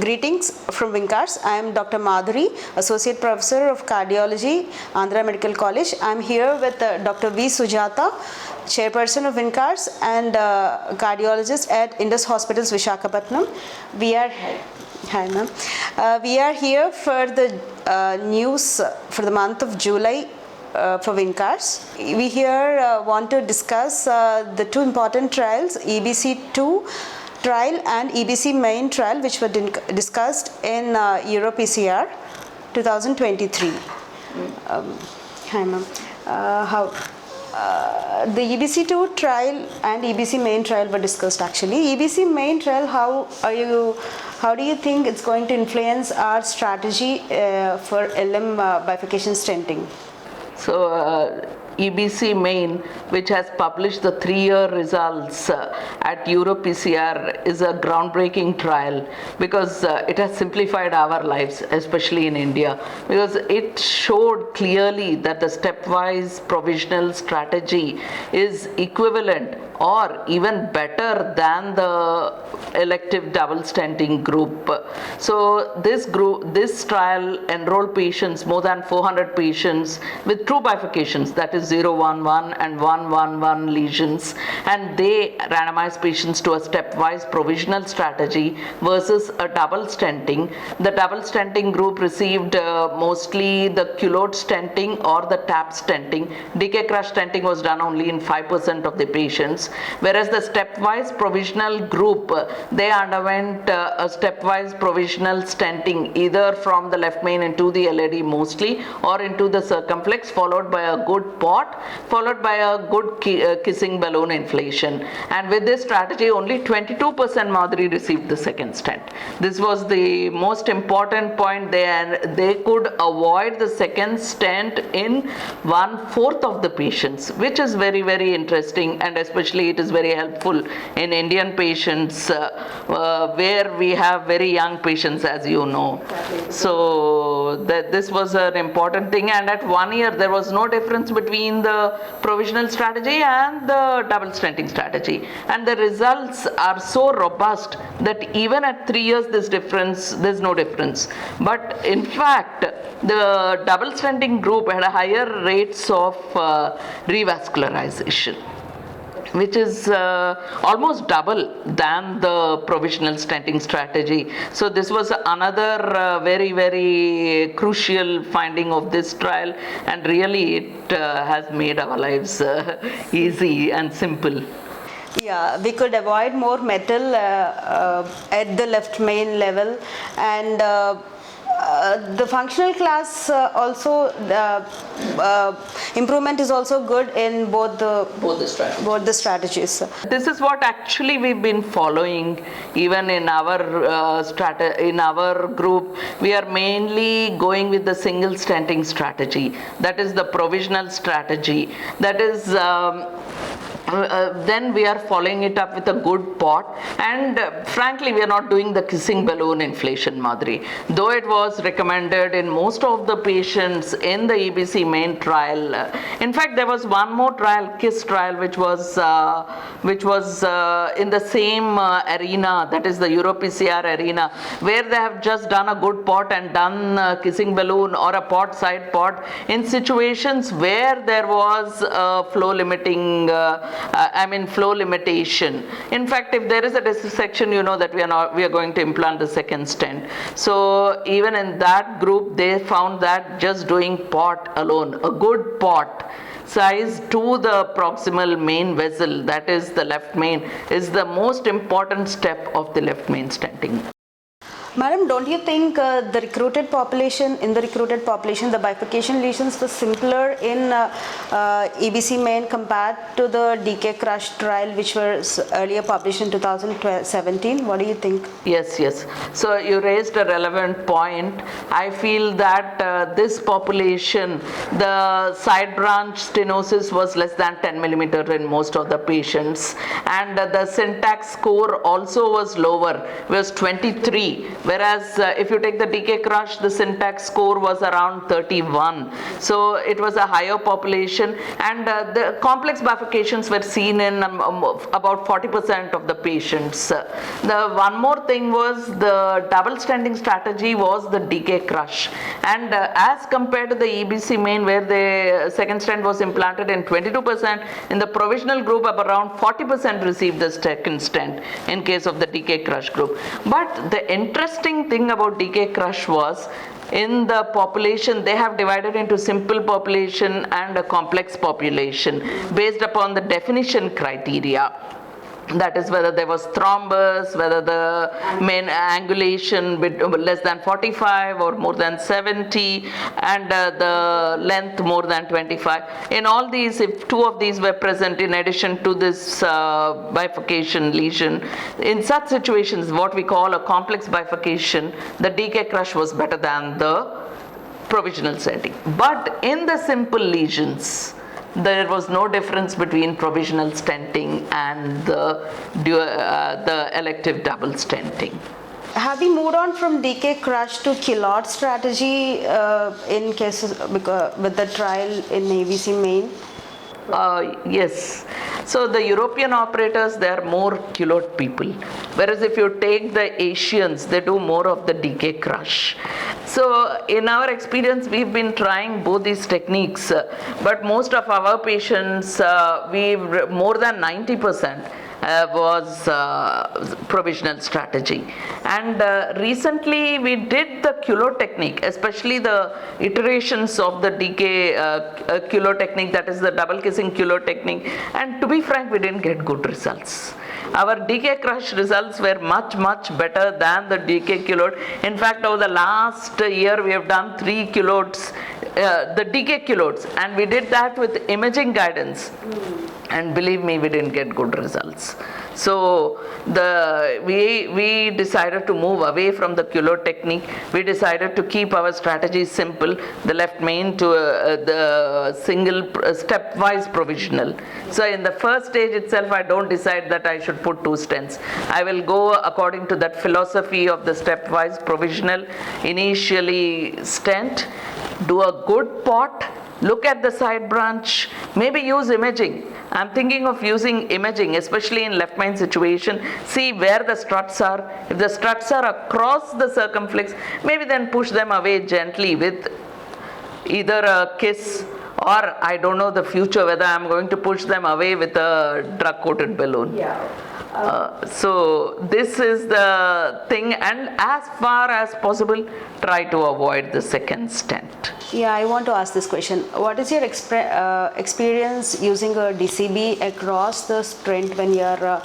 Greetings from Vinkars. I am Dr. Madhuri, Associate Professor of Cardiology, Andhra Medical College. I am here with Dr. V. Sujatha, Chairperson of Vinkars and Cardiologist at Indus Hospitals, Visakhapatnam. Hi ma'am. We are here for the news for the month of July for Vinkars. We here want to discuss the two important trials, EBC2 trial and EBC main trial, which were discussed in EuroPCR 2023. Hi ma'am. The EBC2 trial and EBC main trial were discussed actually. EBC main trial, how do you think it's going to influence our strategy for LM bifurcation stenting? So EBC main, which has published the 3-year results at EuroPCR, is a groundbreaking trial because it has simplified our lives, especially in India, because it showed clearly that the stepwise provisional strategy is equivalent or even better than the elective double stenting group. So this trial enrolled patients, more than 400 patients with true bifurcations, that is 011 and 111 lesions, and they randomized patients to a stepwise provisional strategy versus a double stenting. The double stenting group received mostly the culotte stenting or the tap stenting. Decay crush stenting was done only in 5% of the patients, whereas the stepwise provisional group, they underwent a stepwise provisional stenting either from the left main into the LAD mostly or into the circumflex, followed by a good pot, followed by a good kissing balloon inflation. And with this strategy, only 22% Madhuri received the second stent. This was the most important point. They could avoid the second stent in 1/4 of the patients, which is very, very interesting, and especially it is very helpful in Indian patients where we have very young patients, as you know. So this was an important thing, and at 1 year there was no difference between the provisional strategy and the double stenting strategy, and the results are so robust that even at 3 years there's no difference. But in fact, the double stenting group had a higher rates of revascularization, which is almost double than the provisional stenting strategy. So this was another very, very crucial finding of this trial, and really it has made our lives easy and simple. Yeah, we could avoid more metal at the left main level, and the functional class also improvement is also good in both the strategies. This is what actually we've been following even in our group. We are mainly going with the single stenting strategy, that is the provisional strategy, that is then we are following it up with a good pot, and frankly we are not doing the kissing balloon inflation, Madhuri, though it was recommended in most of the patients in the EBC main trial. In fact, there was one more trial, KISS trial, which was in the same arena, that is the EuroPCR arena, where they have just done a good pot and done kissing balloon or a pot side pot in situations where there was flow limitation. In fact, if there is a dissection, you know that we are going to implant the second stent. So even in that group, they found that just doing pot alone, a good pot size to the proximal main vessel, that is the left main, is the most important step of the left main stenting. Madam, don't you think the recruited population, the bifurcation lesions were simpler in EBC main compared to the decay crush trial, which was earlier published in 2017? What do you think? Yes. So you raised a relevant point. I feel that this population, the side branch stenosis was less than 10 millimeter in most of the patients, and the syntax score also was lower, was 23. whereas if you take the DK crush, the syntax score was around 31. So it was a higher population, and the complex bifurcations were seen in about 40% of the patients. The one more thing was the double stenting strategy was the DK crush, and as compared to the EBC main, where the second stent was implanted in 22%, in the provisional group around 40% received the second stent in case of the DK crush group. But the interesting thing about DK crush was, in the population, they have divided into simple population and a complex population based upon the definition criteria. That is, whether there was thrombus, whether the main angulation less than 45 or more than 70, and the length more than 25. In all these, if two of these were present in addition to this bifurcation lesion, in such situations, what we call a complex bifurcation, the DK crush was better than the provisional stenting. But in the simple lesions, there was no difference between provisional stenting and the elective double stenting. Have we moved on from DK crush to culotte strategy in cases with the trial in EBC main? Yes. So the European operators, they are more culotte people. Whereas if you take the Asians, they do more of the DK crush. So in our experience, we've been trying both these techniques, but most of our patients, more than 90%, was provisional strategy. And recently we did the culotte technique, especially the iterations of the DK culotte technique, that is the double kissing culotte technique, and to be frank, we didn't get good results. Our DK crush results were much better than the DK culotte. In fact, over the last year we have done 3 culottes, the DK culottes, and we did that with imaging guidance. And believe me, we didn't get good results. So we decided to move away from the culotte technique. We decided to keep our strategy simple, the left main to the single stepwise provisional. So in the first stage itself, I don't decide that I should put 2 stents. I will go according to that philosophy of the stepwise provisional. Initially stent, do a good pot, look at the side branch, maybe use imaging. I'm thinking of using imaging, especially in left main situation, see where the struts are. If the struts are across the circumflex, maybe then push them away gently with either a kiss, or I don't know the future whether I'm going to push them away with a drug coated balloon. So this is the thing, and as far as possible, try to avoid the second stent. Yeah, I want to ask this question. What is your experience using a DCB across the stent when you're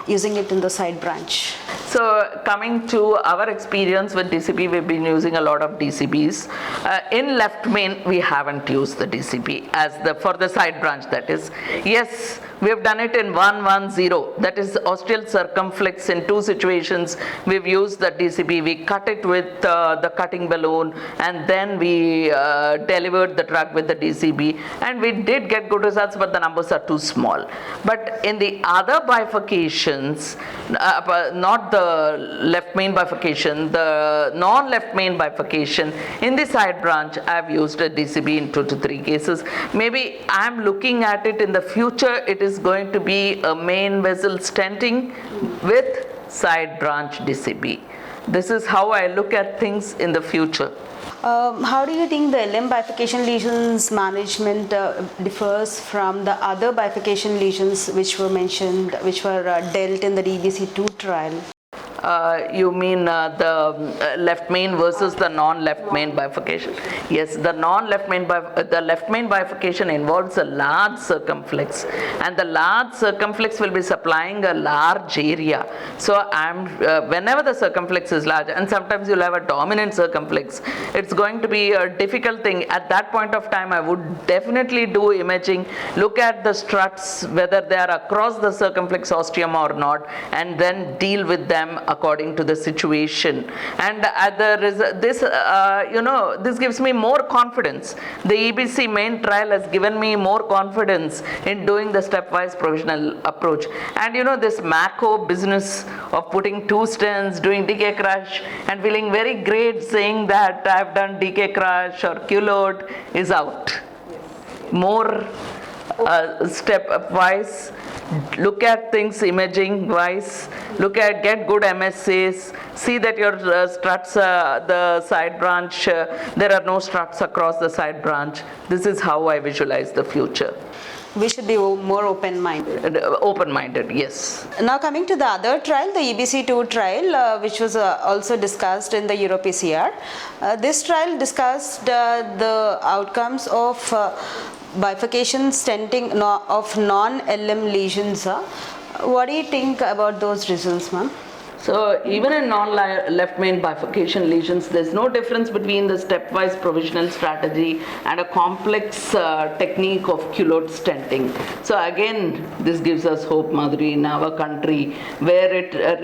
using it in the side branch? So coming to our experience with DCB, we've been using a lot of DCBs. In left main, we haven't used the DCB for the side branch, that is. Yes, we have done it in 1-1-0, that is ostial circumflex. In 2 situations, we've used the DCB. We cut it with the cutting balloon, and then we delivered the drug with the DCB, and we did get good results, but the numbers are too small. But in the other bifurcations, not the left main bifurcation, the non-left main bifurcation, in the side branch, I've used a DCB in 2 to 3 cases. Maybe I'm looking at it in the future, it is going to be a main vessel stenting with side branch DCB. This is how I look at things in the future. How do you think the LM bifurcation lesions management differs from the other bifurcation lesions which were mentioned, which were dealt in the EBC2 trial? You mean the left main versus the non-left main bifurcation? Yes, the left main bifurcation involves a large circumflex, and the large circumflex will be supplying a large area. So whenever the circumflex is large, and sometimes you'll have a dominant circumflex, it's going to be a difficult thing. At that point of time, I would definitely do imaging, look at the struts, whether they are across the circumflex ostium or not, and then deal with them according to the situation. And this gives me more confidence. The EBC main trial has given me more confidence in doing the stepwise provisional approach. And this Mako business of putting two stents, doing decay crush, and feeling very great saying that I've done decay crush or culotte is out. More stepwise, look at things imaging wise, get good MSAs, see that your struts, the side branch, there are no struts across the side branch. This is how I visualize the future. We should be more open-minded. Open-minded, yes. Now coming to the other trial, the EBC2 trial, which was also discussed in the EuroPCR. This trial discussed the outcomes of bifurcation stenting of non-LM lesions. What do you think about those results, ma'am? So even in non-left main bifurcation lesions, there's no difference between the stepwise provisional strategy and a complex technique of culotte stenting. So again, this gives us hope, Madhuri, in our country, where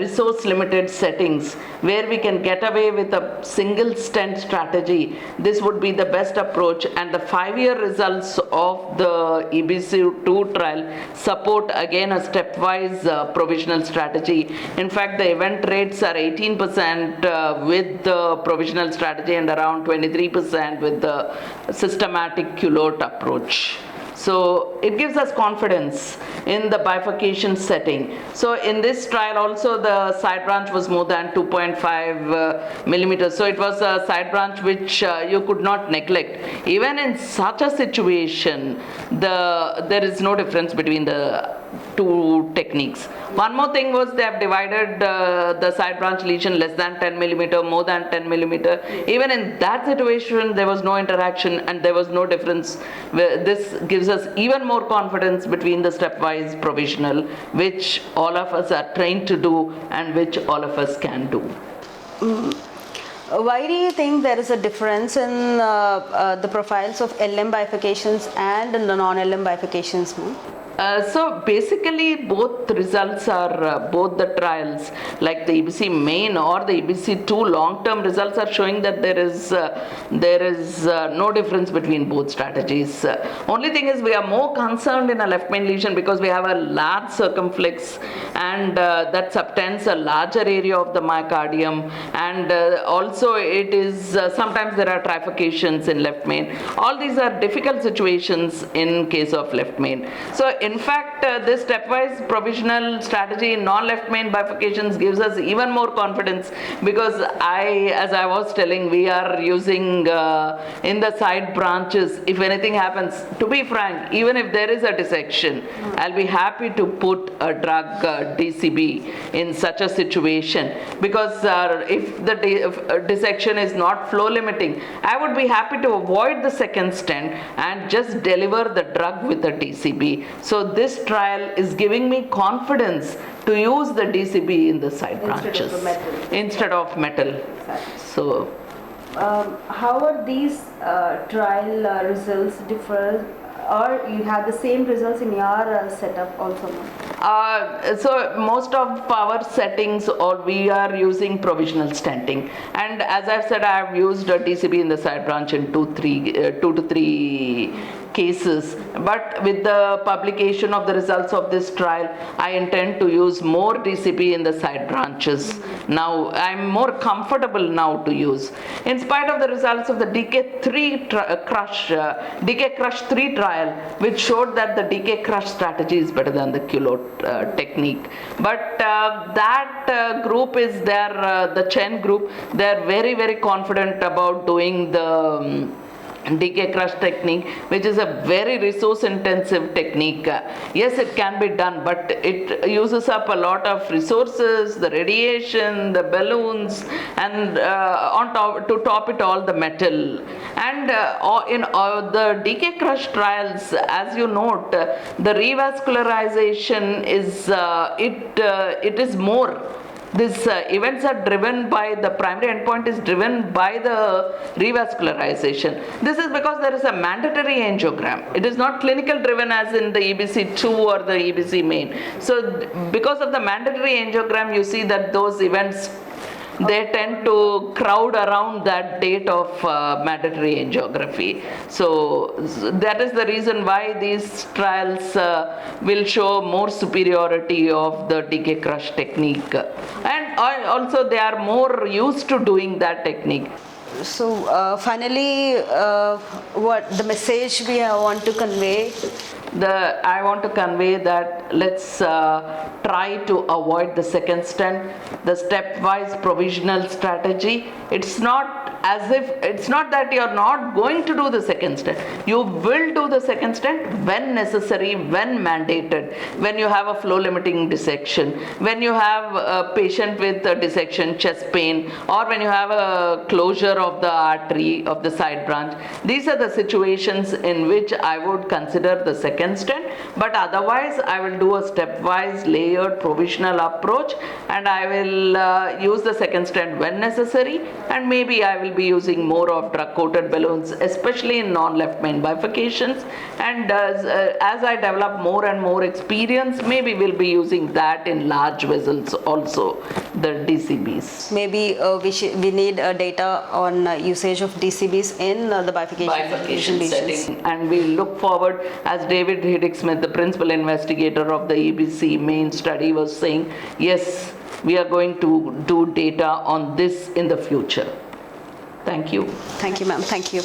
resource limited settings, where we can get away with a single stent strategy. This would be the best approach, and the 5-year results of the EBC2 trial support again a stepwise provisional strategy. In fact, the event rates are 18% with the provisional strategy and around 23% with the systematic culotte approach. So it gives us confidence in the bifurcation setting. So in this trial also the side branch was more than 2.5 millimeters. So it was a side branch which you could not neglect. Even in such a situation, there is no difference between the two techniques. One more thing was they have divided the side branch lesion less than 10 millimeter, more than 10 millimeter. Even in that situation, there was no interaction and there was no difference. This gives us even more confidence between the stepwise provisional, which all of us are trained to do and which all of us can do. Why do you think there is a difference in the profiles of LM bifurcations and the non-LM bifurcations, ma'am? So basically both results are, both the trials like the EBC main or the EBC2 long-term results are showing that there is no difference between both strategies. Only thing is we are more concerned in a left main lesion because we have a large circumflex and that subtends a larger area of the myocardium, and also it is sometimes there are trifurcations in left main. All these are difficult situations in case of left main. So in fact, this stepwise provisional strategy in non-left main bifurcations gives us even more confidence because as I was telling, we are using in the side branches, if anything happens, to be frank, even if there is a dissection, I'll be happy to put a drug DCB in such a situation because if the dissection is not flow limiting, I would be happy to avoid the second stent and just deliver the drug with a DCB. So this trial is giving me confidence to use the DCB in the side branches instead of metal. Exactly. So how are these trial results differ, or you have the same results in your setup also? So most of our settings, or we are using provisional stenting, and as I've said, I have used a DCB in the side branch in 2 to 3 cases, but with the publication of the results of this trial, I intend to use more DCB in the side branches. Now I'm more comfortable now to use, in spite of the results of the DK Crush 3 trial, which showed that the DK Crush strategy is better than the culotte technique. But that group is there, the Chen group, they are very, very confident about doing the decay crush technique, which is a very resource intensive technique. Yes, it can be done, but it uses up a lot of resources, the radiation, the balloons, and to top it all, the metal. And in the decay crush trials, as you note, the revascularization is it is more. These events are driven by, the primary endpoint is driven by the revascularization. This is because there is a mandatory angiogram. It is not clinical driven as in the EBC2 or the EBC main. So because of the mandatory angiogram, you see that those events, they tend to crowd around that date of mandatory angiography. So that is the reason why these trials will show more superiority of the decay crush technique. And also they are more used to doing that technique. So finally, what the message we want to convey? I want to convey that let's try to avoid the second stent, the stepwise provisional strategy. It's not that you're not going to do the second stent. You will do the second stent when necessary, when mandated, when you have a flow limiting dissection, when you have a patient with a dissection, chest pain, or when you have a closure of the artery of the side branch. These are the situations in which I would consider the second stent, but otherwise I will do a stepwise layered provisional approach, and I will use the second stent when necessary, and maybe I will be using more of drug coated balloons, especially in non-left main bifurcations, and as I develop more and more experience, maybe we'll be using that in large vessels also, the DCBs. Maybe we need data on usage of DCBs in the bifurcation setting, and we look forward, as David Hiddick-Smith, the principal investigator of the EBC main study, was saying, yes, we are going to do data on this in the future. Thank you. Thank you, ma'am. Thank you.